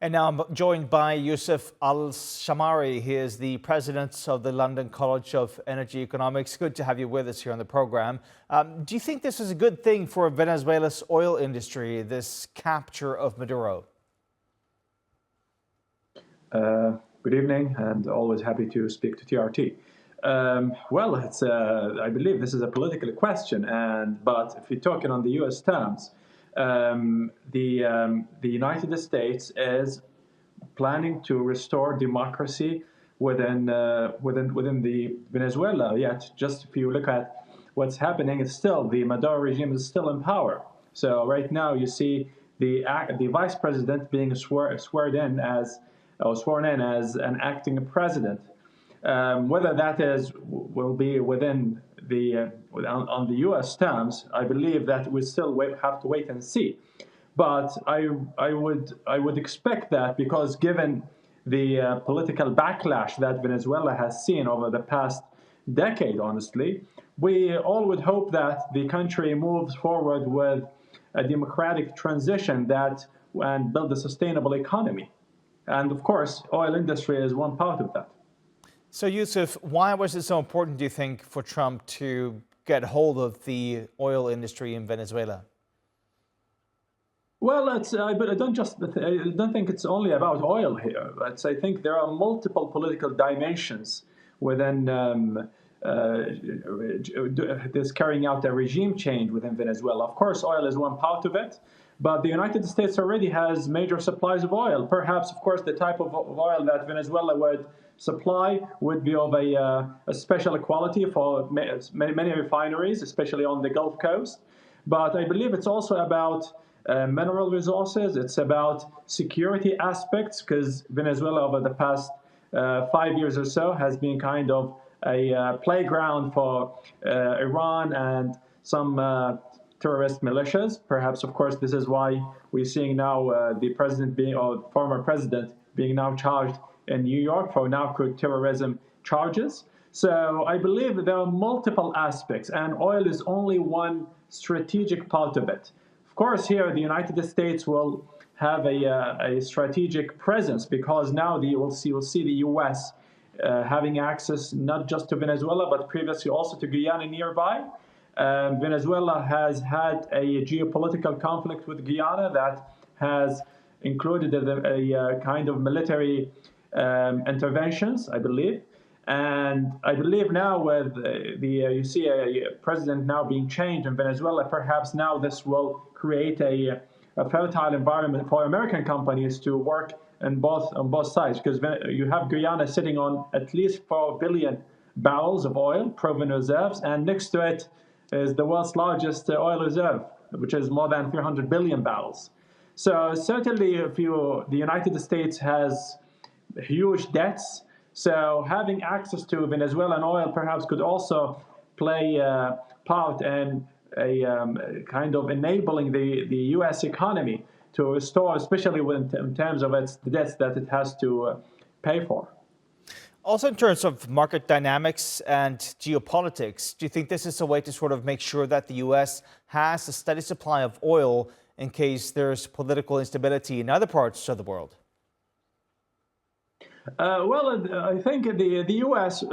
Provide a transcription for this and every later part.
And now I'm joined by Yousef Alshammari. He is the president of the London College of Energy Economics. Good to have you with us here on the program. Do you think this is a good thing for Venezuela's oil industry, this capture of Maduro? Good evening, and always happy to speak to TRT. I believe this is a political question, but if you're talking on the U.S. terms, the United States is planning to restore democracy within the Venezuela. Yet, just if you look at what's happening, it's still the Maduro regime is still in power. So right now, you see the vice president being sworn in as an acting president. Whether that will be within on the U.S. terms, I believe that we still have to wait and see. But I would expect that, because given the political backlash that Venezuela has seen over the past decade, honestly, we all would hope that the country moves forward with a democratic transition and build a sustainable economy. And of course, oil industry is one part of that. So, Yousef, why was it so important, do you think, for Trump to get hold of the oil industry in Venezuela? Well, I don't think it's only about oil here. I think there are multiple political dimensions within this carrying out a regime change within Venezuela. Of course, oil is one part of it, but the United States already has major supplies of oil. Perhaps, of course, the type of oil that Venezuela would supply would be of a special quality for many refineries, especially on the Gulf Coast. But I believe it's also about mineral resources. It's about security aspects, because Venezuela over the past 5 years or so has been kind of a playground for Iran and some terrorist militias. Perhaps, of course, this is why we're seeing now the former president being now charged in New York for narco-terrorism charges. So I believe that there are multiple aspects, and oil is only one strategic part of it. Of course, here the United States will have a strategic presence, because now we'll see the U.S. Having access not just to Venezuela, but previously also to Guyana nearby. Venezuela has had a geopolitical conflict with Guyana that has included a kind of military interventions, I believe. And I believe now with you see a president now being changed in Venezuela, perhaps now this will create a fertile environment for American companies to work on both sides, because you have Guyana sitting on at least 4 billion barrels of oil, proven reserves, and next to it is the world's largest oil reserve, which is more than 300 billion barrels. So certainly, the United States has huge debts. So having access to Venezuelan oil perhaps could also play a part in kind of enabling the U.S. economy to restore, especially in terms of the debts that it has to pay for. Also, in terms of market dynamics and geopolitics, do you think this is a way to sort of make sure that the U.S. has a steady supply of oil in case there's political instability in other parts of the world? I think the U.S.,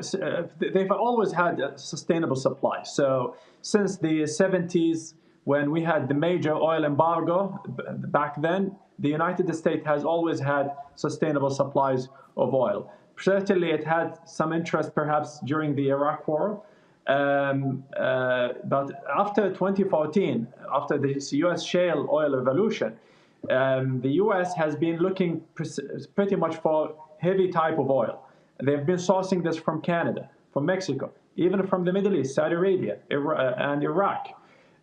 they've always had a sustainable supply. So since the 70s, when we had the major oil embargo back then, the United States has always had sustainable supplies of oil. Certainly, it had some interest perhaps during the Iraq War. But after 2014, after this U.S. shale oil revolution, the U.S. has been looking pretty much for heavy type of oil. They've been sourcing this from Canada, from Mexico, even from the Middle East, Saudi Arabia, and Iraq.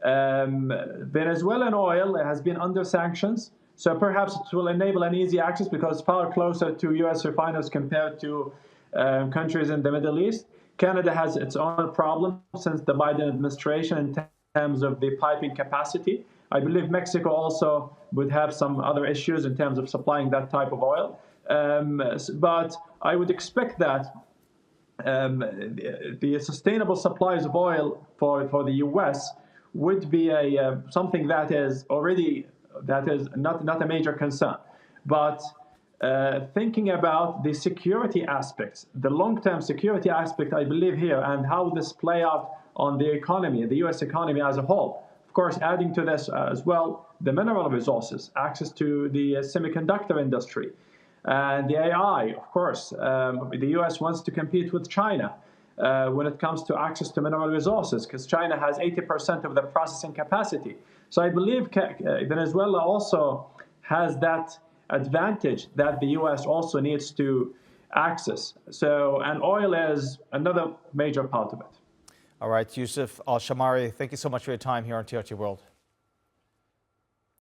Venezuelan oil has been under sanctions, so perhaps it will enable an easy access because it's far closer to U.S. refiners compared to countries in the Middle East. Canada has its own problem since the Biden administration in terms of the piping capacity. I believe Mexico also would have some other issues in terms of supplying that type of oil. But I would expect that the sustainable supplies of oil for the U.S. would be something that is not a major concern. But thinking about the security aspects, the long-term security aspect, I believe here, and how this play out on the economy, the U.S. economy as a whole. Of course, adding to this as well, the mineral resources, access to the semiconductor industry, and the AI, of course. The U.S. wants to compete with China when it comes to access to mineral resources, because China has 80% of the processing capacity. So I believe Venezuela also has that advantage that the U.S. also needs to access. So, and oil is another major part of it. All right, Yousef Alshammari, thank you so much for your time here on TRT World.